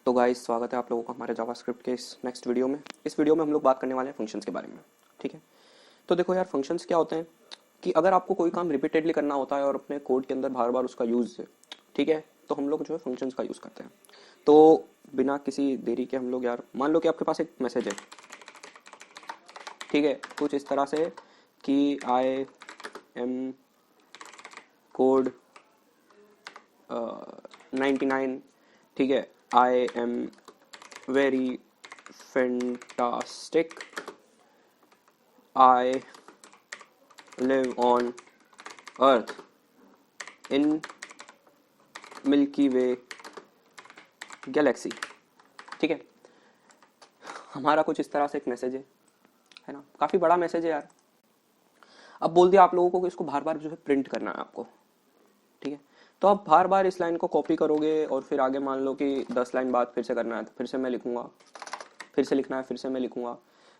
तो गाइस स्वागत है आप लोगों का हमारे जावास्क्रिप्ट के इस नेक्स्ट वीडियो में। इस वीडियो में हम लोग बात करने वाले हैं फंक्शंस के बारे में। ठीक है, तो देखो यार, फंक्शंस क्या होते हैं कि अगर आपको कोई काम रिपीटेडली करना होता है और अपने कोड के अंदर बार बार उसका यूज़ है, ठीक है, तो हम लोग जो है फंक्शंस का यूज़ करते हैं। तो बिना किसी देरी के हम लोग यार, मान लो कि आपके पास एक मैसेज है, ठीक है, कुछ इस तरह से कि आई एम कोड 99, ठीक है, आई am very fantastic, I live on earth in Milky Way galaxy. ठीक है, हमारा कुछ इस तरह से एक मैसेज है ना, काफ़ी बड़ा मैसेज है यार। अब बोल दिया आप लोगों को कि इसको बार बार जो है प्रिंट करना है आपको, ठीक है, तो आप बार बार इस लाइन को कॉपी करोगे और फिर आगे मान लो कि 10 लाइन बाद फिर से करना है, तो फिर से मैं लिखूंगा, फिर से लिखना है, फिर से मैं लिखूंगा।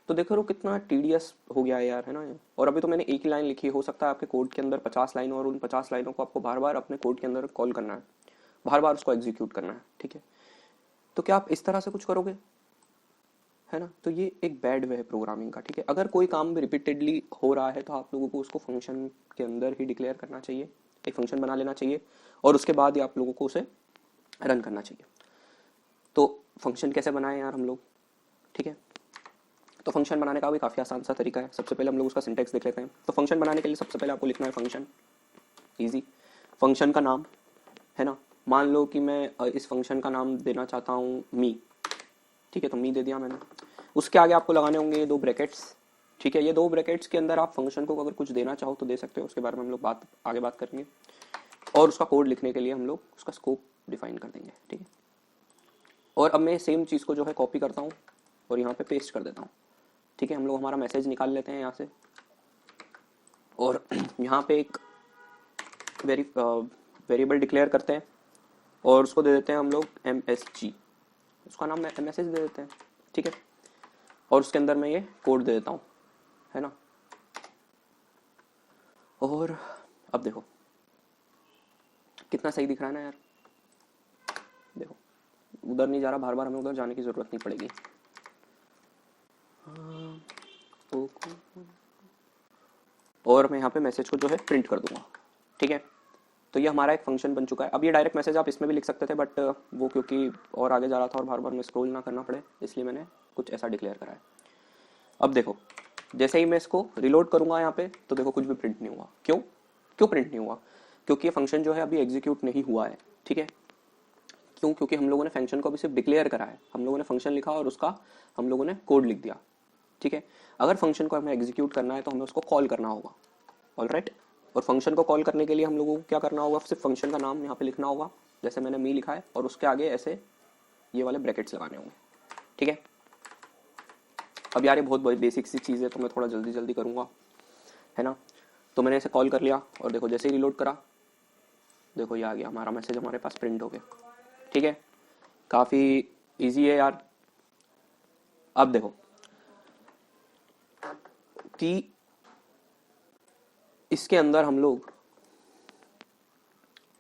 तो देखो रो कितना टीडियस हो गया है यार, है ना ये। और अभी तो मैंने एक ही लाइन लिखी, हो सकता है आपके कोड के अंदर 50 लाइन, और उन 50 लाइनों को आपको बार बार अपने कोड के अंदर कॉल करना है, बार बार उसको एग्जीक्यूट करना है। ठीक है, तो क्या आप इस तरह से कुछ करोगे, है ना। तो ये एक बैड वे है प्रोग्रामिंग का। ठीक है, अगर कोई काम रिपीटेडली हो रहा है तो आप लोगों को उसको फंक्शन के अंदर ही डिक्लेयर करना चाहिए, एक फंक्शन बना लेना चाहिए, और उसके बाद ही आप लोगों को उसे रन करना चाहिए। तो फंक्शन कैसे बनाएं यार हम लोग, ठीक है, तो फंक्शन बनाने का भी काफ़ी आसान सा तरीका है। सबसे पहले हम लोग उसका सिंटैक्स देख लेते हैं। तो फंक्शन बनाने के लिए सबसे पहले आपको लिखना है फंक्शन, इजी। फंक्शन का नाम, है ना, मान लो कि मैं इस फंक्शन का नाम देना चाहता हूँ मी, ठीक है, तो मी दे दिया मैंने। उसके आगे आपको लगाने होंगे ये 2 ब्रैकेट्स, ठीक है, ये 2 ब्रैकेट्स के अंदर आप फंक्शन को अगर कुछ देना चाहो तो दे सकते हो, उसके बारे में हम लोग आगे बात करेंगे। और उसका कोड लिखने के लिए हम लोग उसका स्कोप डिफाइन कर देंगे, ठीक है। और अब मैं सेम चीज़ को जो है कॉपी करता हूँ और यहाँ पे पेस्ट कर देता हूँ, ठीक है। हम लोग हमारा मैसेज निकाल लेते हैं यहाँ से, और यहाँ पे एक वेरिएबल डिक्लेयर करते हैं और उसको दे देते हैं हम लोग MSG, उसका नाम मैसेज दे देते हैं, ठीक है। और उसके अंदर मैं ये कोड दे देता हूँ, है ना। और अब देखो कितना सही दिख रहा है ना यार, देखो उधर नहीं जा रहा, बार बार हमें उधर जाने की जरूरत नहीं पड़ेगी। और मैं यहाँ पे मैसेज को जो है प्रिंट कर दूंगा, ठीक है। तो ये हमारा एक फंक्शन बन चुका है। अब ये डायरेक्ट मैसेज आप इसमें भी लिख सकते थे, बट वो क्योंकि और आगे जा रहा था और बार बार में स्क्रॉल ना करना पड़े, इसलिए मैंने कुछ ऐसा डिक्लेयर करा है। अब देखो जैसे ही मैं इसको रिलोड करूंगा यहाँ पे, तो देखो कुछ भी प्रिंट नहीं हुआ। क्यों क्यों प्रिंट नहीं हुआ? क्योंकि ये फंक्शन जो है अभी एग्जीक्यूट नहीं हुआ है, ठीक है। क्यों? क्योंकि हम लोगों ने फंक्शन को अभी सिर्फ डिक्लेयर करा है, हम लोगों ने फंक्शन लिखा और उसका हम लोगों ने कोड लिख दिया, ठीक है। अगर फंक्शन को हमें एग्जीक्यूट करना है तो हमें उसको कॉल करना होगा, ऑलराइट। और फंक्शन को कॉल करने के लिए हम लोगों को क्या करना होगा, सिर्फ फंक्शन का नाम यहाँ पे लिखना होगा, जैसे मैंने मी लिखा है, और उसके आगे ऐसे ये वाले ब्रैकेट्स लगाने होंगे, ठीक है। अब यार ये बहुत बेसिक सी चीज़ है, तो मैं थोड़ा जल्दी जल्दी करूँगा, है ना। तो मैंने इसे कॉल कर लिया और देखो जैसे ही रिलोड करा, देखो ये आ गया हमारा मैसेज, हमारे पास प्रिंट हो गया, ठीक है। काफ़ी इजी है यार। अब देखो कि इसके अंदर हम लोग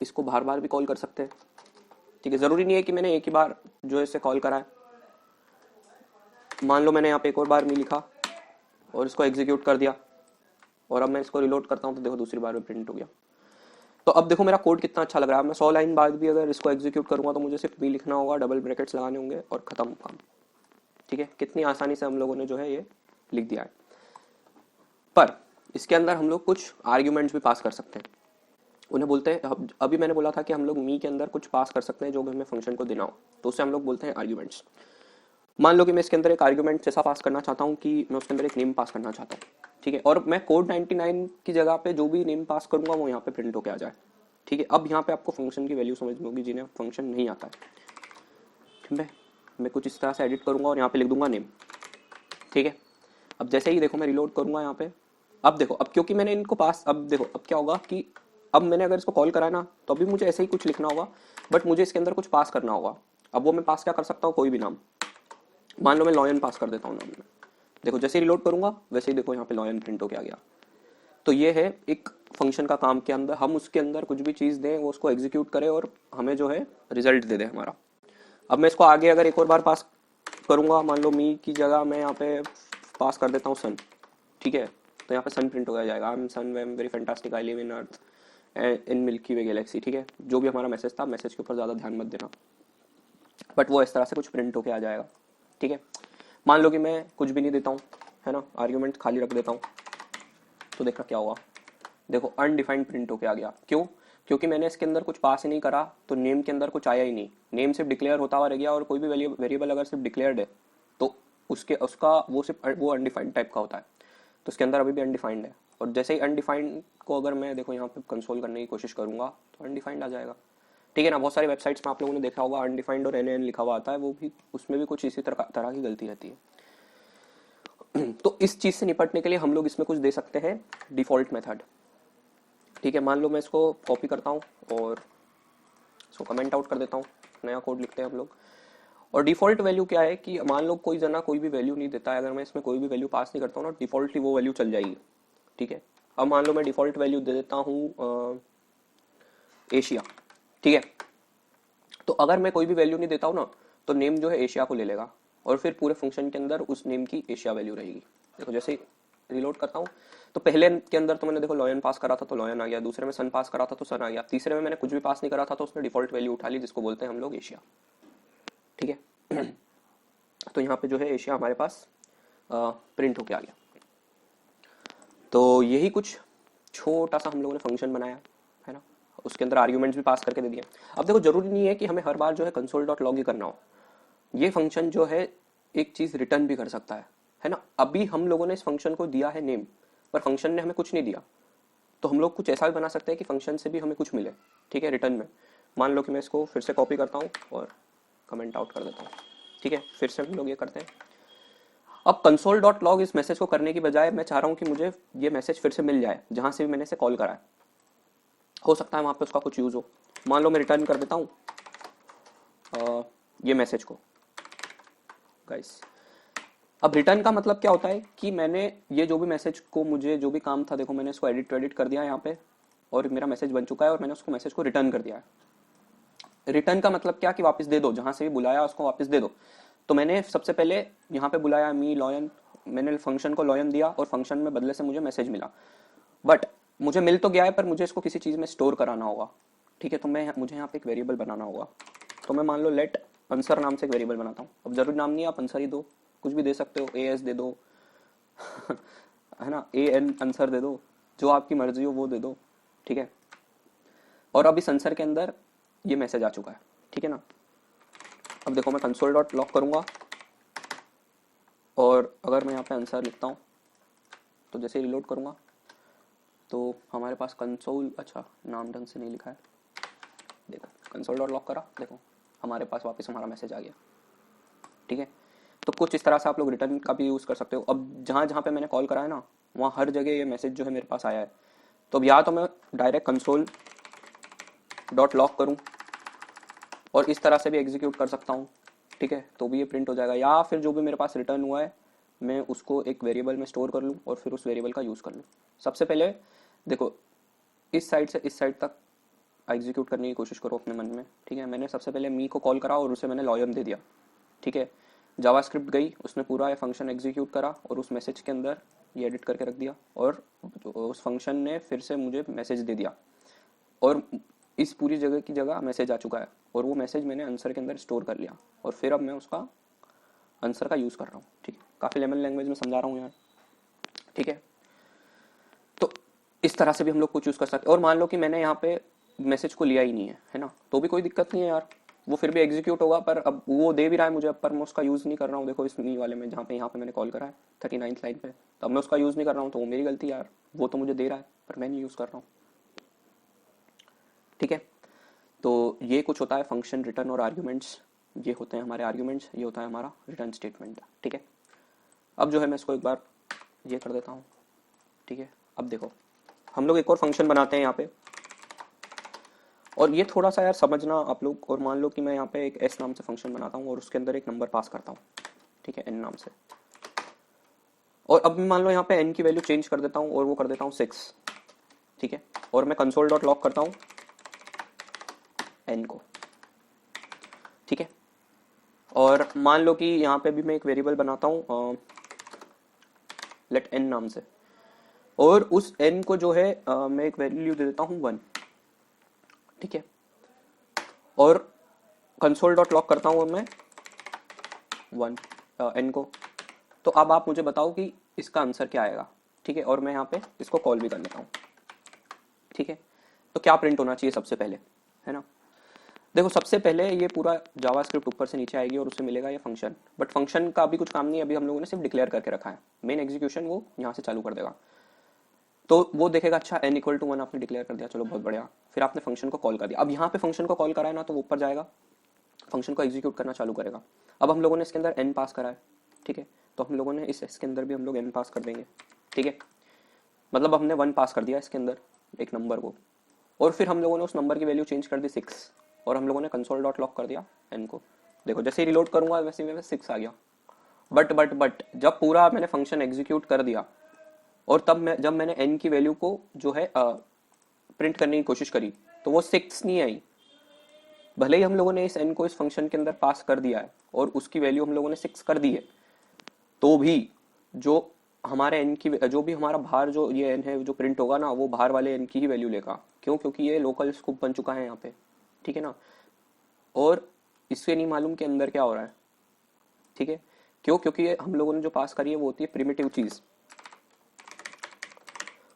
इसको बार बार भी कॉल कर सकते हैं, ठीक है। ज़रूरी नहीं है कि मैंने एक ही बार जो है इसे कॉल करा है। मान लो मैंने यहाँ पे एक और बार मी लिखा और इसको एग्जीक्यूट कर दिया, और अब मैं इसको रिलोड करता हूँ तो देखो दूसरी बार में प्रिंट हो गया। तो अब देखो मेरा कोड कितना अच्छा लग रहा है। मैं 100 लाइन बाद भी अगर इसको एग्जीक्यूट करूँगा तो मुझे सिर्फ मी लिखना होगा, डबल ब्रैकेट्स लगाने होंगे और ख़त्म काम, ठीक है। कितनी आसानी से हम लोगों ने जो है ये लिख दिया है। पर इसके अंदर हम लोग कुछ आर्ग्यूमेंट्स भी पास कर सकते हैं, उन्हें बोलते हैं, अभी मैंने बोला था कि हम लोग मी के अंदर कुछ पास कर सकते हैं जो हमें फंक्शन को देना हो, तो उसे हम लोग बोलते हैं आर्ग्यूमेंट्स। मान लो कि मैं इसके अंदर एक आर्ग्यूमेंट ऐसा पास करना चाहता हूँ कि मैं उसके अंदर एक नेम पास करना चाहता हूँ, ठीक है। और मैं कोड 99 की जगह पे जो भी नेम पास करूंगा वो यहाँ पे प्रिंट होके आ जाए, ठीक है। अब यहाँ पे आपको फंक्शन की वैल्यू समझ होगी जिन्हें फंक्शन नहीं आता है, ठीक है। मैं कुछ इस तरह से एडिट करूंगा और यहाँ पे लिख दूंगा नेम, ठीक है। अब जैसे ही देखो मैं रिलोड करूंगा यहाँ पे, अब देखो, अब क्योंकि मैंने इनको पास, अब देखो अब क्या होगा कि अब मैंने अगर इसको कॉल करा है ना, तो अभी मुझे ऐसे ही कुछ लिखना होगा, बट मुझे इसके अंदर कुछ पास करना होगा। अब वो मैं पास क्या कर सकता हूँ, कोई भी नाम, मान लो मैं लॉयन पास कर देता हूँ नाम में। देखो जैसे ही रिलोड करूंगा वैसे ही देखो यहाँ पे लॉयन प्रिंट होके आ गया। तो ये है एक फंक्शन का काम के अंदर हम उसके अंदर कुछ भी चीज़ दें, वो उसको एग्जीक्यूट करे और हमें जो है रिजल्ट दे दे हमारा। अब मैं इसको आगे अगर एक और बार पास करूंगा, मान लो मी की जगह मैं यहाँ पे पास कर देता हूँ सन, ठीक है, तो यहाँ पे सन प्रिंट हो जाएगा। I am sun, I am very fantastic, I live in Earth in Milky Way galaxy, ठीक है। जो भी हमारा मैसेज था, मैसेज के ऊपर ज़्यादा ध्यान मत देना, बट वो इस तरह से कुछ प्रिंट होके आ जाएगा, ठीक है। मान लो कि मैं कुछ भी नहीं देता हूँ, है ना, आर्ग्यूमेंट खाली रख देता हूँ, तो देखना क्या हुआ। देखो अनडिफाइंड प्रिंट होके आ गया। क्यों? क्योंकि मैंने इसके अंदर कुछ पास ही नहीं करा, तो नेम के अंदर कुछ आया ही नहीं। नेम सिर्फ डिक्लेयर होता हुआ रह गया, और कोई भी वेरिएबल अगर सिर्फ डिक्लेयर्ड है तो उसका वो सिर्फ वो अनडिफाइंड टाइप का होता है, तो उसके अंदर अभी भी अनडिफाइंड है। और जैसे ही अनडिफाइंड को अगर मैं देखो यहाँ पे कंसोल करने की कोशिश करूंगा तो अनडिफाइंड आ जाएगा, ठीक है ना। बहुत सारी वेबसाइट्स में आप लोगों ने देखा होगा अनडिफाइंड और एन लिखा हुआ आता है, वो भी उसमें भी कुछ इसी तरह की गलती रहती है। तो इस चीज से निपटने के लिए हम लोग इसमें कुछ दे सकते हैं डिफॉल्ट मेथड, ठीक है। मान लो मैं इसको कॉपी करता हूँ और इसको कमेंट आउट कर देता हूँ, नया कोड लिखते हैं हम लोग। और डिफॉल्ट वैल्यू क्या है कि मान लो कोई जना कोई भी वैल्यू नहीं देता है, अगर मैं इसमें कोई भी वैल्यू पास नहीं करता हूँ ना, डिफॉल्टली वो वैल्यू चल जाएगी, ठीक है। अब मान लो मैं डिफॉल्ट वैल्यू दे देता हूँ एशिया, ठीक है। तो अगर मैं कोई भी वैल्यू नहीं देता हूँ ना, तो नेम जो है एशिया को ले लेगा, और फिर पूरे फंक्शन के अंदर उस नेम की एशिया वैल्यू रहेगी। देखो जैसे रिलोड करता हूँ, तो पहले के अंदर तो मैंने देखो लॉयन पास करा था तो लॉयन आ गया, दूसरे में सन पास करा था तो सन आ गया, तीसरे में मैंने कुछ भी पास नहीं करा था तो उसने डिफॉल्ट वैल्यू उठा ली, जिसको बोलते हैं हम लोग एशिया, ठीक है। तो यहाँ पे जो है एशिया हमारे पास प्रिंट होके आ गया। तो यही कुछ छोटा सा हम लोगों ने फंक्शन बनाया है ना, उसके अंदर आर्ग्यूमेंट्स भी पास करके दे दिए। अब देखो जरूरी नहीं है कि हमें हर बार जो है कंसोल डॉट लॉग ही करना हो, ये फंक्शन जो है एक चीज रिटर्न भी कर सकता है ना। अभी हम लोगों ने इस फंक्शन को दिया है नेम, पर फंक्शन ने हमें कुछ नहीं दिया, तो हम लोग कुछ ऐसा भी बना सकते हैं कि फंक्शन से भी हमें कुछ मिले, ठीक है, रिटर्न में। मान लो कि मैं इसको फिर से कॉपी करता हूँ और कमेंट आउट कर देता हूँ, ठीक है। फिर से हम लोग ये करते हैं। अब कंसोल डॉट लॉग इस मैसेज को करने की बजाय मैं चाह रहा हूँ कि मुझे ये मैसेज फिर से मिल जाए जहाँ से भी मैंने इसे कॉल करा है, हो सकता है वहाँ पे उसका कुछ यूज़ हो। मान लो मैं रिटर्न कर देता हूँ ये मैसेज को गाइस। अब रिटर्न का मतलब क्या होता है कि मैंने ये जो भी मैसेज को मुझे जो भी काम था, देखो मैंने इसको एडिट कर दिया यहाँ पे, और मेरा मैसेज बन चुका है, और मैंने उसको मैसेज को रिटर्न कर दिया है। रिटर्न का मतलब क्या कि वापस दे दो, जहां से भी बुलाया उसको वापस दे दो। तो मैंने सबसे पहले यहाँ पे बुलाया मी लॉयन, मैंने फंक्शन को लॉयन दिया, और फंक्शन में बदले से मुझे मैसेज मिला, बट मुझे मिल तो गया है, पर मुझे इसको किसी चीज़ में स्टोर कराना होगा, ठीक है। तो मुझे यहाँ पे एक वेरिएबल बनाना होगा। तो मैं मान लो लेट आंसर नाम से एक वेरिएबल बनाता हूँ। अब जरूरी नाम नहीं है, आप आंसर ही दो, कुछ भी दे सकते हो, AS दे दो है ना, AN आंसर दे दो, जो आपकी मर्जी हो वो दे दो, ठीक है। और अब इस आंसर के अंदर ये मैसेज आ चुका है, ठीक है ना। अब देखो मैं कंसोल डॉट लॉग करूंगा, और अगर मैं यहाँ पे आंसर लिखता हूँ तो जैसे रिलोड करूंगा तो हमारे पास कंसोल, अच्छा नाम ढंग से नहीं लिखा है, देखो कंसोल डॉट लॉग करा, देखो हमारे पास वापस हमारा मैसेज आ गया, ठीक है। तो कुछ इस तरह से आप लोग रिटर्न का भी यूज़ कर सकते हो। अब जहाँ जहाँ पे मैंने कॉल करा है ना, वहाँ हर जगह ये मैसेज जो है मेरे पास आया है। तो अब या तो मैं डायरेक्ट कंसोल डॉट लॉग करूँ और इस तरह से भी एग्जीक्यूट कर सकता हूँ, ठीक है, तो भी ये प्रिंट हो जाएगा। या फिर जो भी मेरे पास रिटर्न हुआ है मैं उसको एक वेरिएबल में स्टोर कर लूँ और फिर उस वेरिएबल का यूज़ कर लूँ। सबसे पहले देखो इस साइड से इस साइड तक एग्जीक्यूट करने की कोशिश करो अपने मन में, ठीक है। मैंने सबसे पहले मी को कॉल करा और उसे मैंने लॉयन दे दिया, ठीक है। जावास्क्रिप्ट गई, उसने पूरा ये फंक्शन एग्जीक्यूट करा और उस मैसेज के अंदर ये एडिट करके रख दिया, और उस फंक्शन ने फिर से मुझे मैसेज दे दिया, और इस पूरी जगह की जगह मैसेज आ चुका है, और वो मैसेज मैंने आंसर के अंदर स्टोर कर लिया, और फिर अब मैं उसका आंसर का यूज़ कर रहा हूँ, ठीक है। काफ़ी लेमन लैंग्वेज में समझा रहा हूँ यार, ठीक है। तो इस तरह से भी हम लोग कुछ यूज़ कर सकते हैं। और मान लो कि मैंने यहाँ पे मैसेज को लिया ही नहीं है ना, तो भी कोई दिक्कत नहीं है यार, वो फिर भी एग्जीक्यूट होगा, पर अब वो दे भी रहा है मुझे, पर मैं उसका यूज़ नहीं कर रहा हूँ। देखो इस मी वाले में जहाँ पे यहाँ पे मैंने कॉल करा है 39th लाइन पे, तो अब मैं उसका यूज़ नहीं कर रहा हूँ, तो वो मेरी गलती यार, वो तो मुझे दे रहा है पर मैं नहीं यूज़ कर रहा हूँ, ठीक है। तो ये कुछ होता है फंक्शन रिटर्न और आर्ग्यूमेंट्स, ये होते हैं हमारे आर्ग्यूमेंट्स, ये होता है हमारा रिटर्न स्टेटमेंट, ठीक है। अब जो है मैं इसको एक बार ये कर देता हूँ, ठीक है। अब देखो हम लोग एक और फंक्शन बनाते हैं यहाँ पे, और ये थोड़ा सा यार समझना आप लोग। और मान लो कि मैं यहाँ पे एक एस नाम से फंक्शन बनाता हूँ और उसके अंदर एक नंबर पास करता हूँ, ठीक है, एन नाम से। और अब मान लो यहाँ पे एन की वैल्यू चेंज कर देता हूँ और वो कर देता हूँ 6, ठीक है। और मैं कंसोल डॉट लॉग करता हूँ एन को, ठीक है। और मान लो कि यहाँ पे भी मैं एक वेरिएबल बनाता हूँ लेट n नाम से, और उस n को जो है मैं एक वैल्यू दे देता हूँ 1, ठीक है। और कंसोल डॉट लॉग करता हूँ मैं 1 n को। तो अब आप मुझे बताओ कि इसका आंसर क्या आएगा, ठीक है। और मैं यहाँ पे इसको कॉल भी कर लेता हूँ, ठीक है। तो क्या प्रिंट होना चाहिए सबसे पहले, है ना। देखो सबसे पहले ये पूरा जावास्क्रिप्ट ऊपर से नीचे आएगी और उसे मिलेगा ये फंक्शन, बट फंक्शन का अभी कुछ काम नहीं है, अभी हम लोगों ने सिर्फ डिक्लेयर करके रखा है। मेन एग्जीक्यूशन वो यहाँ से चालू कर देगा, तो वो देखेगा अच्छा n इक्वल टू 1 आपने डिक्लेयर कर दिया, चलो बहुत बढ़िया। फिर आपने फंक्शन को कॉल कर दिया, अब यहाँ पे फंक्शन को कॉल करा है ना, तो वो ऊपर जाएगा, फंक्शन को एग्जीक्यूट करना चालू करेगा। अब हम लोगों ने इसके अंदर n पास करा है, ठीक है। तो हम लोगों ने इसके अंदर भी हम लोग n पास कर देंगे, ठीक है। मतलब हमने 1 पास कर दिया इसके अंदर एक नंबर को, और फिर हम लोगों ने उस नंबर की वैल्यू चेंज कर दी 6, और हम लोगों ने कंसोल डॉट लॉग कर दिया n को। देखो जैसे ही रिलोड करूंगा वैसे ही 6 आ गया। बट जब पूरा मैंने फंक्शन एग्जीक्यूट कर दिया और तब जब मैंने n की वैल्यू को जो है प्रिंट करने की कोशिश करी, तो वो 6 नहीं आई। भले ही हम लोगों ने इस n को इस फंक्शन के अंदर पास कर दिया है और उसकी वैल्यू हम लोगों ने 6 कर दी है, तो भी जो हमारे n की जो भी हमारा बाहर जो ये n है जो प्रिंट होगा ना, वो बाहर वाले n की ही वैल्यू लेगा। क्यों? क्योंकि ये लोकल स्कूप बन चुका है यहाँ पे, ठीक है ना। और इससे नहीं मालूम कि अंदर क्या हो रहा है, ठीक है। क्यों? क्योंकि ये हम लोगों ने जो पास करी है वो होती है प्रिमिटिव चीज।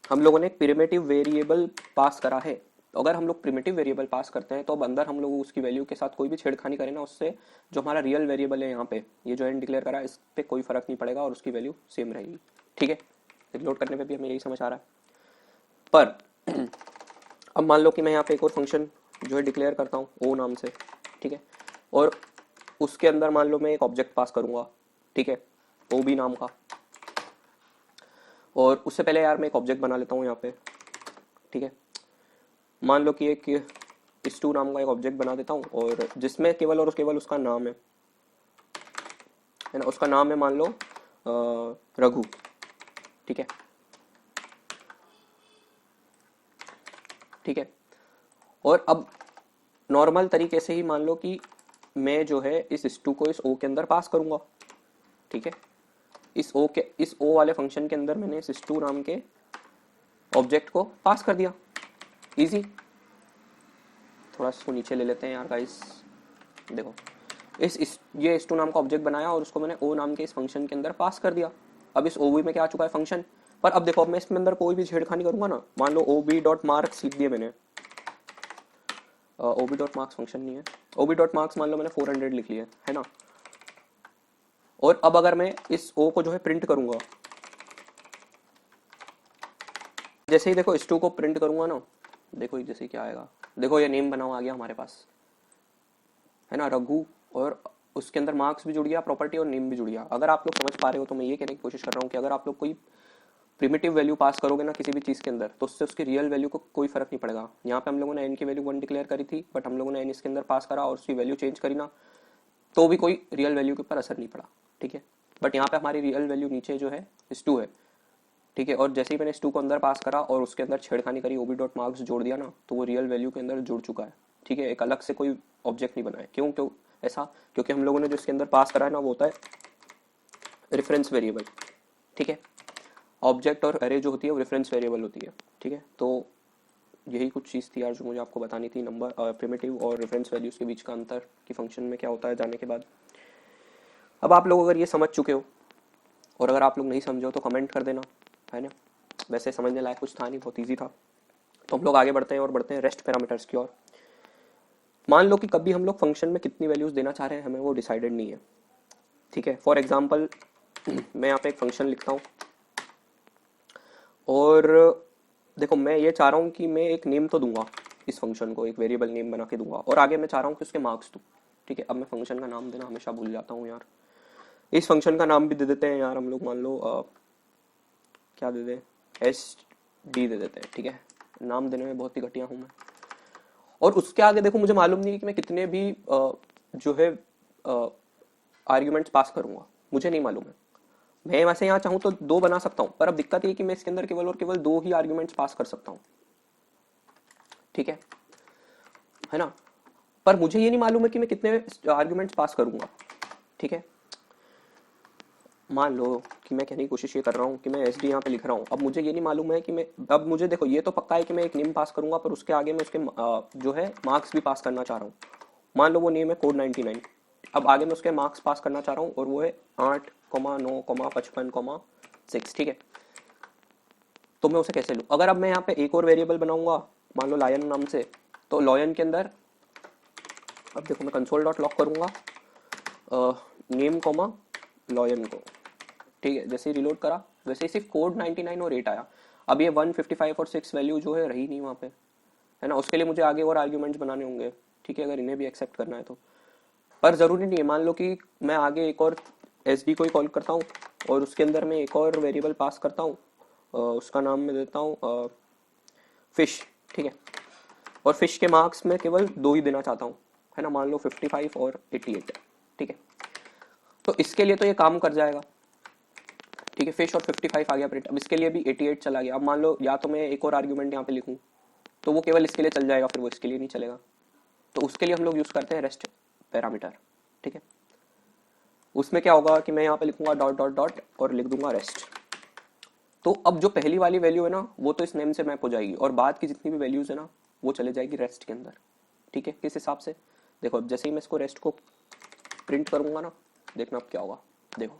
हम लोगों ने एक प्रिमिटिव वेरिएबल पास करा है, तो अगर हम लोग प्रिमिटिव वेरिएबल पास करते हैं तो अब अंदर हम लोग उसकी वैल्यू के साथ कोई भी छेड़खानी करें ना, उससे जो हमारा रियल वेरिएबल है यहाँ पे ये जो एन डिक्लेयर करा है, इस पे कोई फर्क नहीं पड़ेगा और उसकी वैल्यू सेम रहेगी, ठीक है। रिलोड करने पे भी हमें यही समझ आ रहा है। पर अब मान लो कि मैं यहाँ पे एक और फंक्शन जो है डिक्लेयर करता हूँ ओ नाम से, ठीक है। और उसके अंदर मान लो मैं एक ऑब्जेक्ट पास करूंगा, ठीक है, ओ बी नाम का। और उससे पहले यार मैं एक ऑब्जेक्ट बना लेता हूँ यहाँ पे, ठीक है। मान लो कि एक स्टू नाम का एक ऑब्जेक्ट बना देता हूँ, और जिसमें केवल और केवल उसका नाम है ना, उसका नाम है मान लो रघु, ठीक है, ठीक है। और अब नॉर्मल तरीके से ही मान लो कि मैं जो है इस स्टू को इस ओ के अंदर पास करूंगा, ठीक है। इस ओ वाले फंक्शन के अंदर मैंने इस स्टू नाम के ऑब्जेक्ट को पास कर दिया, इजी। थोड़ा इसको नीचे ले लेते हैं यार गाइस। देखो ये स्टू नाम का ऑब्जेक्ट बनाया और उसको मैंने ओ नाम के इस फंक्शन के अंदर पास कर दिया। अब इस ओबी में क्या आ चुका है फंक्शन। पर अब देखो, अब मैं इसके अंदर कोई भी छेड़खानी करूंगा ना, मान लो ओबी डॉट मार्क्स लिख दिया मैंने, ओबी डॉट मार्क्स फंक्शन नहीं है, ओबी डॉट मार्क्स मान लो मैंने 400 लिख लिया है ना। और अब अगर मैं इस ओ को जो है प्रिंट करूंगा, जैसे ही देखो स्टू को प्रिंट करूंगा ना, देखो जैसे क्या आएगा, देखो ये नेम बना हुआ आ गया हमारे पास, है ना, रघु। और उसके अंदर मार्क्स भी जुड़ गया, प्रॉपर्टी और नेम भी जुड़ गया। अगर आप लोग समझ पा रहे हो तो मैं ये कहने की कोशिश कर रहा हूँ कि अगर आप लोग कोई प्रिमिटिव वैल्यू पास करोगे ना किसी भी चीज़ के अंदर, तो उससे उसकी रियल वैल्यू को कोई फर्क नहीं पड़ेगा। यहाँ पे हम लोगों ने n की वैल्यू 1 डिक्लेयर करी थी, बट हम लोगों ने n इसके अंदर पास करा और उसकी वैल्यू चेंज करी ना, तो भी कोई रियल वैल्यू के ऊपर असर नहीं पड़ा, ठीक है। बट यहाँ पे हमारी रियल वैल्यू नीचे जो है स्टू है, ठीक है। और जैसे ही मैंने स्टू को अंदर पास करा और उसके अंदर छेड़खानी करी, ओबी डॉट मार्क्स जोड़ दिया ना, तो वो रियल वैल्यू के अंदर जुड़ चुका है, ठीक है। एक अलग से कोई ऑब्जेक्ट नहीं बनाया। क्यों क्यों ऐसा? क्योंकि हम लोगों ने जो इसके अंदर पास करा है ना, वो होता है रेफरेंस वेरिएबल, ठीक है। ऑब्जेक्ट और अरे जो होती है वो रेफरेंस वेरिएबल होती है, ठीक है। तो यही कुछ चीज़ थी यार जो मुझे आपको बतानी थी, नंबर प्रिमिटिव और रेफरेंस वैल्यूज़ के बीच का अंतर कि फंक्शन में क्या होता है जाने के बाद। अब आप लोग अगर ये समझ चुके हो, और अगर आप लोग नहीं समझे हो तो कमेंट कर देना, है ना। वैसे समझने लायक कुछ था नहीं, बहुत ईजी था। तो हम लोग आगे बढ़ते हैं और बढ़ते हैं रेस्ट पैरामीटर्स की ओर। मान लो कि कभी हम लोग फंक्शन में कितनी वैल्यूज़ देना चाह रहे हैं, हमें वो डिसाइडेड नहीं है, ठीक है। फॉर एग्जाम्पल मैं यहाँ पे एक फंक्शन लिखता हूँ, और देखो मैं ये चाह रहा हूँ कि मैं एक नेम तो दूंगा इस फंक्शन को, एक वेरिएबल नेम बना के दूंगा, और आगे मैं चाह रहा हूँ कि उसके मार्क्स दूँ, ठीक है। अब मैं फंक्शन का नाम देना हमेशा भूल जाता हूँ यार। इस फंक्शन का नाम भी दे देते हैं यार हम लोग, मान लो क्या दे दें, SD दे देते हैं, ठीक है। नाम देने में बहुत ही घटिया हूँ मैं। और उसके आगे देखो मुझे मालूम नहीं है कि मैं कितने भी जो है आर्ग्यूमेंट्स पास करूंगा, मुझे नहीं मालूम है। मैं वैसे यहाँ चाहूँ तो 2 बना सकता हूँ, पर अब दिक्कत ये है कि मैं इसके अंदर केवल और केवल 2 ही आर्ग्यूमेंट्स पास कर सकता हूँ, ठीक है ना। पर मुझे ये नहीं मालूम है कि मैं कितने आर्ग्यूमेंट्स पास करूंगा, ठीक है। मान लो कि मैं कहने की कोशिश ये कर रहा हूँ कि मैं एस डी यहाँ पे लिख रहा हूँ। अब मुझे ये नहीं मालूम है कि मैं, अब मुझे देखो ये तो पक्का है कि मैं एक नेम पास करूंगा, पर उसके आगे मैं उसके जो है मार्क्स भी पास करना चाह रहा हूँ। मान लो वो नेम है कोड 99। अब आगे मैं उसके मार्क्स पास करना चाह रहा हूँ और वो है 8,9,55,6। ठीक है, तो मैं उसे कैसे लूँ? अगर अब मैं यहाँ पे एक और वेरिएबल बनाऊंगा, मान लो लायन नाम से, तो लॉयन के अंदर अब देखो मैं कंसोल डॉट लॉग करूंगा नेम कॉमा लॉयन को। ठीक है, जैसे ही रिलोड करा वैसे ही सिर्फ कोड 99 और 8 आया। अब ये 155 और 6 वैल्यू जो है रही नहीं वहाँ पे, है ना। उसके लिए मुझे आगे और आर्ग्यूमेंट्स बनाने होंगे, ठीक है, अगर इन्हें भी एक्सेप्ट करना है तो। पर ज़रूरी नहीं है, मान लो कि मैं आगे एक और एस डी को ही कॉल करता हूँ और उसके अंदर मैं एक और वेरिएबल पास करता हूँ, उसका नाम मैं देता हूँ फिश। ठीक है, और फिश के मार्क्स में केवल 2 ही देना चाहता हूँ, है ना, मान लो 55 और 88। ठीक है, तो इसके लिए तो ये काम कर जाएगा। ठीक है, फिश और 55 आ गया प्रिंट। अब इसके लिए भी 88 चला गया। अब मान लो या तो मैं एक और आर्ग्यूमेंट यहाँ पे लिखूँ तो वो केवल इसके लिए चल जाएगा, फिर वो इसके लिए नहीं चलेगा। तो उसके लिए हम लोग यूज़ करते हैं रेस्ट पैरामीटर। ठीक है, उसमें क्या होगा कि मैं यहाँ पे लिखूंगा डॉट डॉट डॉट और लिख दूंगा रेस्ट। तो अब जो पहली वाली वैल्यू है ना वो तो इस नेम से मैप हो जाएगी और बाद की जितनी भी वैल्यूज है ना वो चले जाएगी रेस्ट के अंदर। ठीक है, किस हिसाब से? देखो अब जैसे ही मैं इसको रेस्ट को प्रिंट करूंगा ना, देखना अब क्या होगा। देखो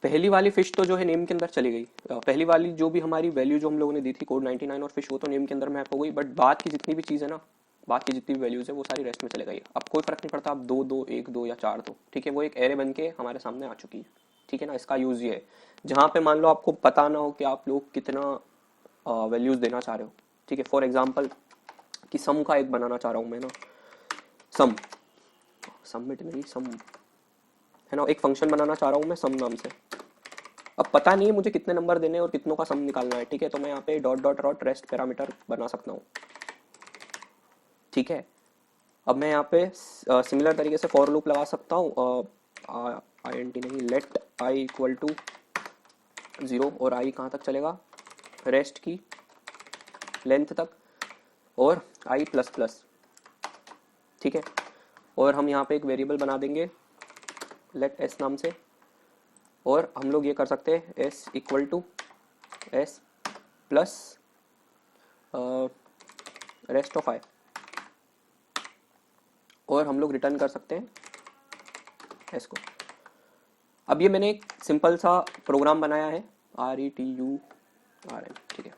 पहली वाली फिश तो जो है नेम के अंदर चली गई, पहली वाली जो भी हमारी वैल्यू जो हम लोगों ने दी थी कोड 99 और फिश, वो तो नेम के अंदर मैप हो गई, बट बाद की जितनी भी चीज़ है ना, बाद की जितनी भी वैल्यूज है वो सारी रेस्ट में चले गई। अब कोई फर्क नहीं पड़ता अब 2 2 1 2 या 4 2। ठीक है, वो एक एरे बन के हमारे सामने आ चुकी है। ठीक है ना, इसका यूज ये है जहाँ पे मान लो आपको पता ना हो कि आप लोग कितना वैल्यूज देना चाह रहे हो। ठीक है, फॉर एग्जाम्पल कि सम का एक बनाना चाह रहा हूँ मैं ना, सम सबमिट नहीं सम, है ना, एक फंक्शन बनाना चाह रहा हूँ मैं सम नाम से। अब पता नहीं है मुझे कितने नंबर देने और कितनों का सम निकालना है। ठीक है, तो मैं यहाँ पे dot dot dot rest parameter बना सकता हूँ। ठीक है, अब मैं यहाँ पे सिमिलर तरीके से फॉर लूप लगा सकता हूँ, INT नहीं, लेट i इक्वल टू 0 और i कहाँ तक चलेगा, रेस्ट की लेंथ तक, और i प्लस प्लस। ठीक है, और हम यहाँ पे एक वेरिएबल बना देंगे लेट s नाम से, और हम लोग ये कर सकते हैं s equal to s plus rest of i, और हम लोग रिटर्न कर सकते हैं s को। अब ये मैंने एक सिंपल सा प्रोग्राम बनाया है RETURN। ठीक है,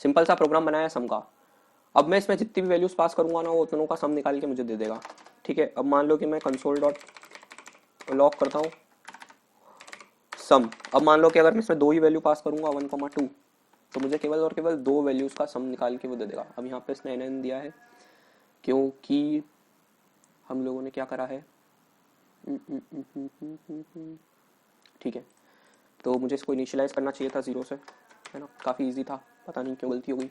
सिंपल सा प्रोग्राम बनाया है सम का। अब मैं इसमें जितनी भी वैल्यूज पास करूंगा ना वो उतनों का सम निकाल के मुझे दे देगा। ठीक है, अब मान लो कि मैं कंसोल डॉट लॉग करता हूँ सम। अब मान लो कि अगर मैं इसमें 2 ही वैल्यू पास करूंगा 1,2, तो मुझे केवल और केवल 2 वैल्यूज का सम निकाल के वो दे देगा। अब यहाँ पे इसने NN दिया है क्योंकि हम लोगों ने क्या करा है, ठीक है, तो मुझे इसको इनिशियलाइज करना चाहिए था 0 से, है ना, काफ़ी इजी था, पता नहीं क्यों गलती हो गई।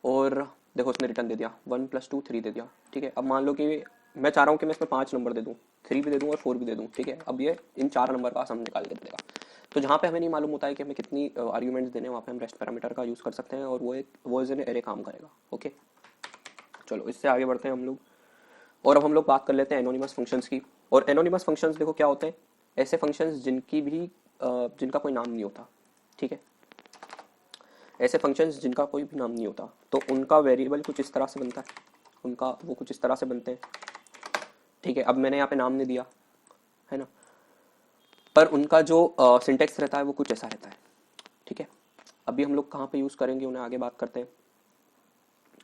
और देखो उसने रिटर्न दे दिया 1 + 2 3 दे दिया। ठीक है, अब मान लो कि मैं चाह रहा हूँ कि मैं इसमें 5 नंबर दे दूँ, 3 भी दे दूँ और 4 भी दे दूँ। ठीक है, अब ये इन 4 नंबर का सम निकाल के दे देगा। तो जहाँ पे हमें नहीं मालूम होता है कि हमें कितनी आर्ग्यूमेंट्स देने, वहाँ पे हम रेस्ट पैरामीटर का यूज़ कर सकते हैं और वो एज एन एरे काम करेगा। ओके, चलो इससे आगे बढ़ते हैं हम लोग, और अब हम लोग बात कर लेते हैं एनोनिमस फंक्शंस की। और एनोनिमस फंक्शंस देखो क्या होते हैं, ऐसे फंक्शंस जिनका कोई नाम नहीं होता। ठीक है, ऐसे फंक्शंस जिनका कोई भी नाम नहीं होता, तो उनका वेरिएबल कुछ इस तरह से बनता है, वो कुछ इस तरह से बनते हैं। ठीक है, अब मैंने यहाँ पे नाम नहीं दिया, है ना, पर उनका जो सिंटेक्स रहता है वो कुछ ऐसा रहता है। ठीक है, अभी हम लोग कहाँ पे यूज़ करेंगे उन्हें आगे बात करते हैं।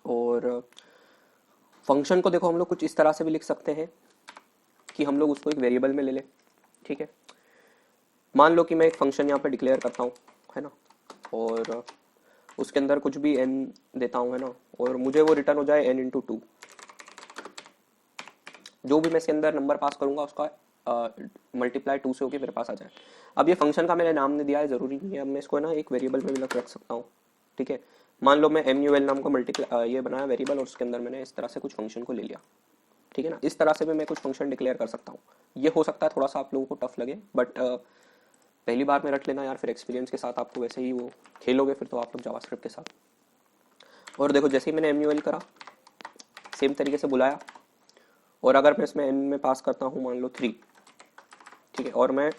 और फंक्शन को देखो हम लोग कुछ इस तरह से भी लिख सकते हैं कि हम लोग उसको एक वेरिएबल में ले लें। ठीक है, मान लो कि मैं एक फंक्शन यहाँ पे डिक्लेयर करता हूँ, है ना, और उसके अंदर कुछ भी n देता हूँ, है ना, और मुझे वो रिटर्न हो जाए n × 2। जो भी मैं इसके अंदर नंबर पास करूंगा उसका मल्टीप्लाई 2 से होकर मेरे पास आ जाए। अब ये फंक्शन का मैंने नाम नहीं दिया है, ज़रूरी नहीं है, अब मैं इसको ना एक वेरिएबल में भी रख सकता हूँ। ठीक है, मान लो मैं MUL नाम का मल्टीप्लाई ये बनाया वेरिएबल और उसके अंदर मैंने इस तरह से कुछ फंक्शन को ले लिया। ठीक है ना, इस तरह से भी मैं कुछ फंक्शन डिक्लेयर कर सकता हूँ। ये हो सकता है थोड़ा सा आप लोगों को टफ लगे, बट पहली बार में रट लेना यार, फिर एक्सपीरियंस के साथ आपको वैसे ही वो खेलोगे फिर तो आप लोग जावास्क्रिप्ट के साथ। और देखो जैसे ही मैंने MUL करा सेम तरीके से बुलाया, और अगर मैं इसमें n में पास करता हूँ मान लो 3, ठीक है, और मैं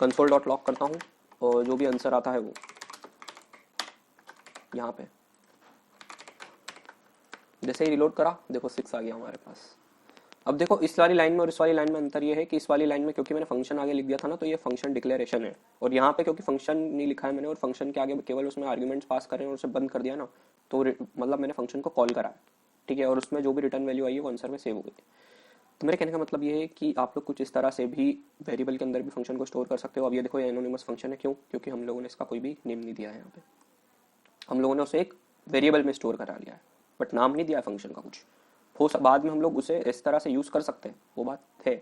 कंसोल डॉट लॉग करता हूँ और जो भी आंसर आता है वो यहाँ पे जैसे ही रिलोड करा देखो 6 आ गया हमारे पास। अब देखो इस वाली लाइन में और इस वाली लाइन में अंतर ये है कि इस वाली लाइन में क्योंकि मैंने फंक्शन आगे लिख दिया था ना, तो ये फंक्शन डिक्लेरेशन है, और यहाँ पे क्योंकि फंक्शन नहीं लिखा है मैंने और फंक्शन के आगे केवल उसमें आर्ग्यूमेंट्स पास कर रहे हैं और उसे बंद कर दिया ना, तो मतलब मैंने फंक्शन को कॉल करा है, ठीक है, और उसमें जो भी रिटर्न वैल्यू आई है वो आंसर में सेव हो गई। तो मेरे कहने का मतलब ये है कि आप लोग कुछ इस तरह से भी वेरिएबल के अंदर भी फंक्शन को स्टोर कर सकते हो। अब ये देखो ये एनोनिमस फंक्शन है, क्यों? क्योंकि हम लोगों ने इसका कोई भी नेम नहीं दिया है, यहाँ पे हम लोगों ने उसे एक वेरिएबल में स्टोर करा लिया है, बट नाम नहीं दिया है फंक्शन का कुछ। हो बाद में हम लोग उसे इस तरह से यूज कर सकते हैं, वो बात है,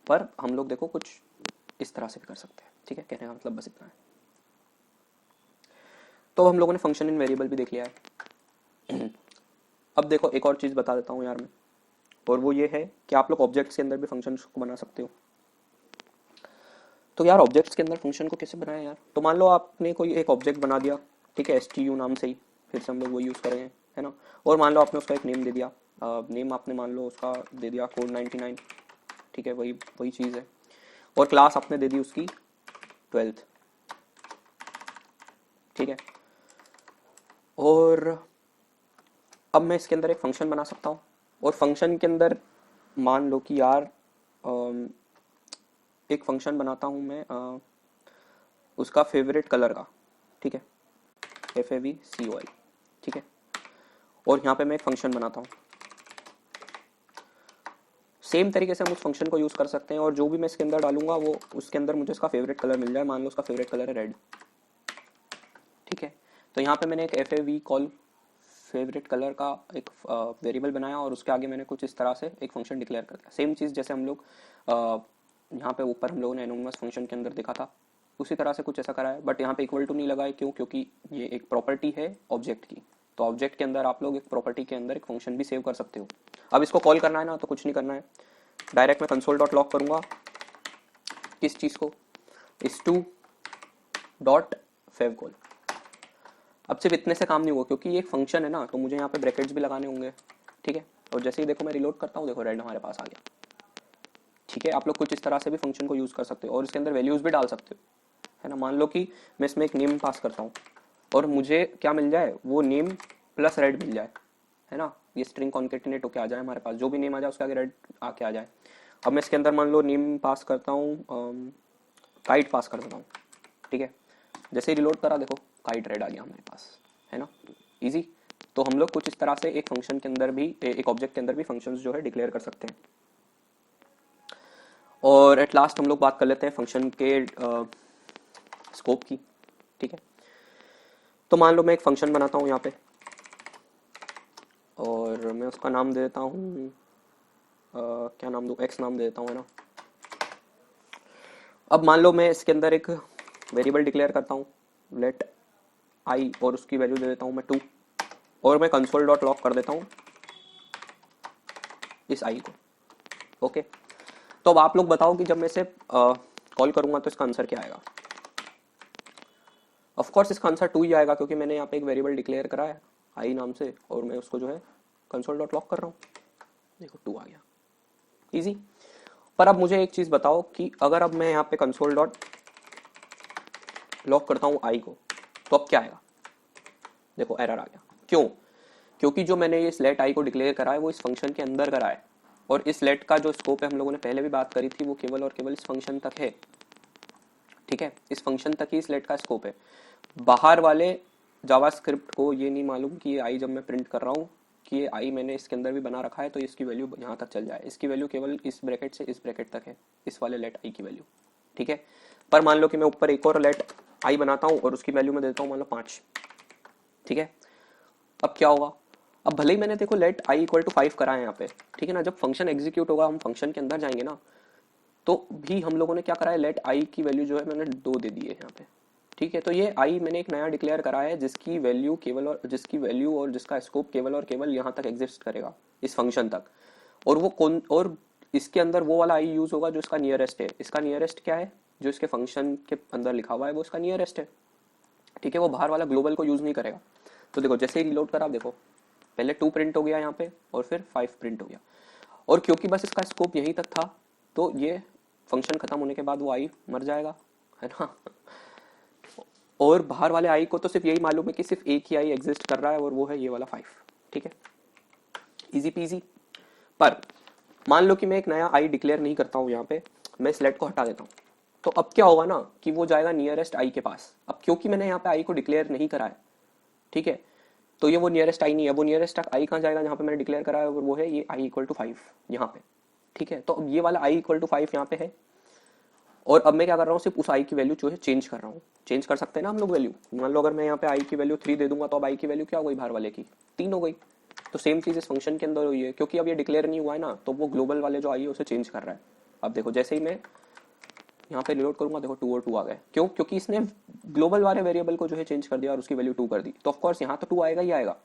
पर हम लोग देखो कुछ इस तरह से भी कर सकते हैं, ठीक है। कहने का मतलब बस इतना है। तो हम लोगों ने फंक्शन इन वेरिएबल भी देख लिया है। अब देखो एक और चीज बता देता हूँ यार मैं, और वो ये है कि आप लोग ऑब्जेक्ट्स के अंदर भी फंक्शन को बना सकते हो। तो यार ऑब्जेक्ट्स के अंदर फंक्शन को कैसे बनाया यार? तो मान लो आपने कोई एक ऑब्जेक्ट बना दिया, ठीक है, STU नाम से ही, फिर से हम लोग वो यूज करेंगे, है ना। और मान लो आपने उसका एक नेम दे दिया, नेम आपने मान लो उसका दे दिया कोड 99, ठीक है, वही वही चीज़ है, और क्लास आपने दे दी उसकी 12th, ठीक है। और अब मैं इसके अंदर एक फंक्शन बना सकता हूँ, और फंक्शन के अंदर मान लो कि यार एक फंक्शन बनाता हूँ मैं उसका फेवरेट कलर का, ठीक है, FAVCOL, ठीक है, और यहाँ पे मैं एक फंक्शन बनाता हूँ। सेम तरीके से हम उस फंक्शन को यूज कर सकते हैं, और जो भी मैं इसके अंदर डालूंगा वो उसके अंदर मुझे इसका फेवरेट कलर मिल जाए। मान लो उसका फेवरेट कलर है रेड, ठीक है। तो यहाँ पे मैंने एक FAVCOL फेवरेट कलर का एक वेरिएबल बनाया, और उसके आगे मैंने कुछ इस तरह से एक फंक्शन डिक्लेयर कर दिया। सेम चीज़ जैसे हम लोग यहाँ पे ऊपर हम लोगों ने एनोनिमस फंक्शन के अंदर देखा था, उसी तरह से कुछ ऐसा करा है, बट यहाँ पे इक्वल टू नहीं लगाए। क्यों? क्योंकि ये एक प्रॉपर्टी है ऑब्जेक्ट की, तो ऑब्जेक्ट के अंदर आप लोग एक प्रॉपर्टी के अंदर एक फंक्शन भी सेव कर सकते हो। अब इसको कॉल करना है ना, तो कुछ नहीं करना है, डायरेक्ट मैं कंसोल डॉट लॉग करूंगा किस चीज़ को, is2 डॉट favcol। अब सिर्फ इतने से काम नहीं हुआ, क्योंकि ये एक फंक्शन है ना, तो मुझे यहाँ पे ब्रैकेट्स भी लगाने होंगे, ठीक है। और जैसे ही देखो मैं रिलोड करता हूँ, देखो रेड हमारे पास आ गया, ठीक है। आप लोग कुछ इस तरह से भी फंक्शन को यूज कर सकते हो, और इसके अंदर वैल्यूज भी डाल सकते हो, है ना। मान लो कि मैं इसमें एक नेम पास करता हूँ और मुझे क्या मिल जाए, वो नेम प्लस रेड मिल जाए, है ना। ये स्ट्रिंग कॉन्केटिनेट होके आ जाए हमारे पास, जो भी नेम आ जाए उसके आगे रेड आके आ जाए। अब मैं इसके अंदर मान लो नेम पास करता हूँ, काइट पास कर देता हूँ, ठीक है। जैसे ही रिलोड करा देखो काइट रेड आ गया हमारे पास, है ना, इजी। तो हम लोग कुछ इस तरह से एक फंक्शन के अंदर भी, एक ऑब्जेक्ट के अंदर भी फंक्शंस जो है डिक्लेयर कर सकते हैं। और एट लास्ट हम लोग बात कर लेते हैं फंक्शन के स्कोप की, ठीक है। तो मान लो मैं एक फंक्शन बनाता हूँ यहाँ पे, और मैं उसका नाम दे देता हूँ क्या नाम दूँ, एक्स नाम दे देता हूँ, है ना। अब मान लो मैं इसके अंदर एक वेरिएबल डिक्लेयर करता हूँ लेट आई, और उसकी वैल्यू दे देता हूँ मैं 2, और मैं कंसोल डॉट लॉग कर देता हूँ इस आई को, ओके। तो अब आप लोग बताओ कि जब मैं इसे कॉल करूंगा तो इसका आंसर क्या आएगा? ऑफ कोर्स इसका आंसर 2 ही आएगा, क्योंकि मैंने यहाँ पे एक वेरिएबल डिक्लेयर करा है आई नाम से, और मैं उसको जो है कंसोल डॉट लॉग कर रहा हूँ, देखो 2 आ गया, इजी। पर अब मुझे एक चीज बताओ कि अगर अब मैं यहाँ पे कंसोल डॉट लॉग करता हूँ आई को, तो अब क्या आएगा? देखो एरर आ गया। क्यों? क्योंकि जो मैंने ये लेट आई को डिक्लेयर करा है वो इस फंक्शन के अंदर करा है, और इस लेट का जो स्कोप है हम लोगों ने पहले भी बात करी थी, वो केवल और केवल इस फंक्शन तक है, ठीक है। इस फंक्शन तक ही इस लेट का स्कोप है। बाहर वाले जावास्क्रिप्ट को ये नहीं मालूम कि ये आई जब मैं प्रिंट कर रहा हूँ कि ये आई मैंने इसके अंदर भी बना रखा है, तो इसकी वैल्यू यहाँ तक चल जाए। इसकी वैल्यू केवल इस ब्रैकेट से इस ब्रैकेट तक है, इस वाले लेट आई की वैल्यू, ठीक है। पर मान लो कि मैं ऊपर एक और लेट आई बनाता हूँ और उसकी वैल्यू में देता हूँ मान लो 5, ठीक है। अब क्या होगा? अब भले ही मैंने देखो लेट आई इक्वल टू 5 करा है यहाँ पे, ठीक है ना। जब फंक्शन एग्जीक्यूट होगा, हम फंक्शन के अंदर जाएंगे ना, तो भी हम लोगों ने क्या करा है, लेट आई की वैल्यू जो है मैंने 2 दे दी है यहाँ पे, ठीक है। तो ये आई मैंने एक नया डिक्लेयर करा है जिसकी वैल्यू केवल और जिसकी वैल्यू और जिसका स्कोप केवल और केवल यहाँ तक एग्जिस्ट करेगा, इस फंक्शन तक। और वो कौन, और इसके अंदर वो वाला आई यूज होगा जो इसका नियरेस्ट है। इसका नियरेस्ट क्या है? जो इसके फंक्शन के अंदर लिखा हुआ है वो इसका नियरेस्ट है, ठीक है। वो बाहर वाला ग्लोबल को यूज नहीं करेगा। तो देखो जैसे ही रिलोड करा, देखो पहले 2 प्रिंट हो गया यहाँ पे और फिर 5 प्रिंट हो गया। और क्योंकि बस इसका स्कोप यहीं तक था, तो ये फंक्शन खत्म होने के बाद वो आई मर जाएगा, है ना। और बाहर वाले आई को तो सिर्फ यही मालूम है कि सिर्फ एक ही आई एग्जिस्ट कर रहा है और वो है ये वाला 5, ठीक है, इजी पीजी। पर मान लो कि मैं एक नया आई डिक्लेयर नहीं करता हूँ यहाँ पे, मैं इस लेट को हटा देता हूँ, तो अब क्या होगा ना कि वो जाएगा नियरेस्ट आई के पास। अब क्योंकि मैंने यहाँ पे आई को डिक्लेयर नहीं करा है, ठीक है, तो ये वो नियरेस्ट आई नहीं है। वो नियरेस्ट आई कहाँ जाएगा जहाँ पे मैंने डिक्लेयर करा है, और वो है ये आई इक्वल टू 5 यहाँ पे, ठीक है। तो अब ये वाला आई इक्वल टू 5 यहाँ पे है, और अब मैं क्या कर रहा हूँ, सिर्फ उस आई की वैल्यू जो है चेंज कर रहा हूँ। चेंज कर सकते हैं ना हम लोग वैल्यू। मान लो अगर मैं यहाँ पे आई की वैल्यू 3 दे दूंगा, तो अब आई की वैल्यू क्या हो गई बाहर वाले की, 3 हो गई। तो सेम चीज इस फंक्शन के अंदर हुई है, क्योंकि अब ये डिक्लेयर नहीं हुआ है ना, तो वो ग्लोबल वाले जो आई है उसे चेंज कर रहा है। अब देखो जैसे ही मैं यहाँ पे रिलोड करूंगा, देखो 2 और 2 आ गए। क्यों? क्योंकि इसने ग्लोबल वाले वेरिएबल को जो है चेंज कर दिया और उसकी वैल्यू 2 कर दी। तो ऑफकोर्स यहाँ तो 2 आएगा ही आएगा,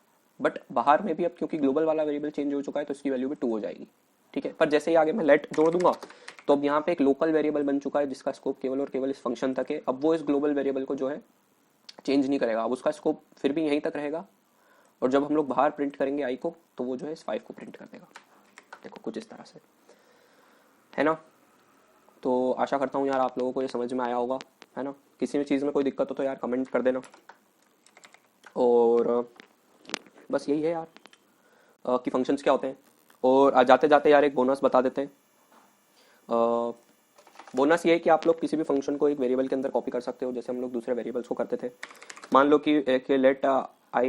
बट बाहर में भी अब क्योंकि ग्लोबल वाला वेरिएबल चेंज हो चुका है, तो इसकी वैल्यू भी 2 हो जाएगी, ठीक है। पर जैसे ही आगे मैं लेट जोड़ दूंगा, तो अब यहाँ पे एक लोकल वेरिएबल बन चुका है जिसका स्कोप केवल और केवल इस फंक्शन तक है। अब वो इस ग्लोबल वेरिएबल को जो है चेंज नहीं करेगा, अब उसका स्कोप फिर भी यहीं तक रहेगा, और जब हम लोग बाहर प्रिंट करेंगे आई को, तो वो जो है इस 5 को प्रिंट कर देगा। देखो कुछ इस तरह से, है ना। तो आशा करता हूँ यार आप लोगों को ये समझ में आया होगा, है ना। किसी भी चीज़ में कोई दिक्कत हो तो यार कमेंट कर देना। और बस यही है यार कि फंक्शंस क्या होते हैं। और जाते जाते यार एक बोनस बता देते हैं। बोनस ये है कि आप लोग किसी भी फंक्शन को एक वेरिएबल के अंदर कॉपी कर सकते हो, जैसे हम लोग दूसरे वेरिएबल्स को करते थे। मान लो कि एक लेट आई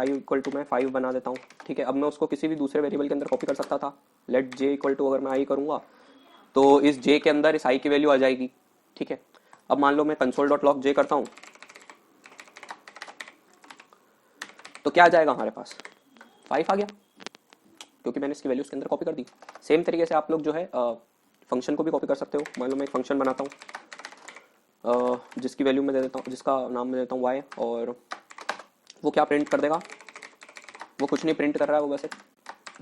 इक्वल टू मैं 5 बना देता हूँ, ठीक है। अब मैं उसको किसी भी दूसरे वेरिएबल के अंदर कॉपी कर सकता था। लेट जे इक्वल टू अगर मैं आई करूँगा, तो इस जे के अंदर इस आई की वैल्यू आ जाएगी, ठीक है। अब मान लो मैं कंसोल डॉट लॉग जे करता हूँ, तो क्या आ जाएगा हमारे पास, 5 आ गया, क्योंकि मैंने इसकी वैल्यू उसके अंदर कॉपी कर दी। सेम तरीके से आप लोग जो है फंक्शन को भी कॉपी कर सकते हो। मान लो मैं एक फंक्शन बनाता हूँ जिसकी वैल्यू मैं दे देता हूँ, जिसका नाम मैं देता हूँ वाई, और वो क्या प्रिंट कर देगा, वो कुछ नहीं प्रिंट कर रहा है, वो वैसे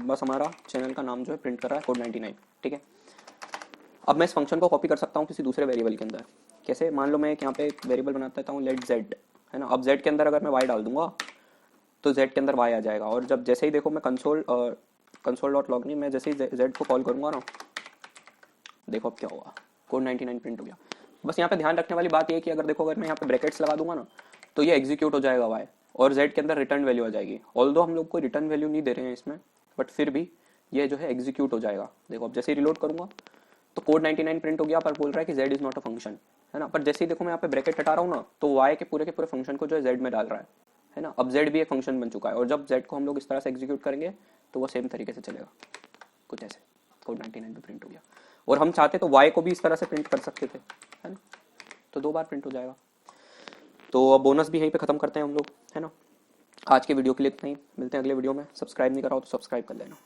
बस हमारा चैनल का नाम जो है प्रिंट कर रहा है, कोड 99, ठीक है। अब मैं इस फंक्शन को कॉपी कर सकता हूँ किसी दूसरे वेरिएबल के अंदर। कैसे? मान लो मैं एक यहाँ पे एक वेरिएबल बना देता हूँ लेट जेड, है ना। अब जेड के अंदर अगर मैं वाई डाल दूंगा, तो जेड के अंदर वाई आ जाएगा। और जब जैसे ही देखो मैं कंसोल डॉट लॉग नहीं, मैं जैसे ही जेड को कॉल करूंगा ना, देखो अब क्या होगा, कोड 99 प्रिंट हो गया। बस यहाँ पे ध्यान रखने वाली बात ये है कि अगर देखो अगर मैं यहाँ पे ब्रैकेट्स लगा दूंगा ना, तो ये एग्जीक्यूट हो जाएगा वाई, और जेड के अंदर रिटर्न वैल्यू आ जाएगी। ऑल्दो हम लोग कोई रिटर्न वैल्यू नहीं दे रहे हैं इसमें, बट फिर भी ये जो है एग्जीक्यूट हो जाएगा। देखो अब जैसे ही रिलोड करूंगा, तो कोड 99 प्रिंट हो गया, पर बोल रहा है कि Z is not a function, है ना। पर जैसे ही देखो मैं यहाँ पे ब्रैकेट हटा रहा हूँ ना, तो वाई के पूरे फंक्शन को जो है जेड में डाल रहा है ना। अब जेड भी एक फंक्शन बन चुका है, और जब जेड को हम लोग इस तरह से एग्जीक्यूट करेंगे, तो वो सेम तरीके से चलेगा, कुछ ऐसे। कोड 99 पे प्रिंट हो गया, और हम चाहते तो वाई को भी इस तरह से प्रिंट कर सकते थे, है ना। तो 2 बार प्रिंट हो जाएगा। तो अब बोनस भी यहीं पे खत्म करते हैं हम लोग, है ना। आज के वीडियो के लिए इतना ही, मिलते हैं अगले वीडियो में। सब्सक्राइब नहीं करा हो तो सब्सक्राइब कर लेना।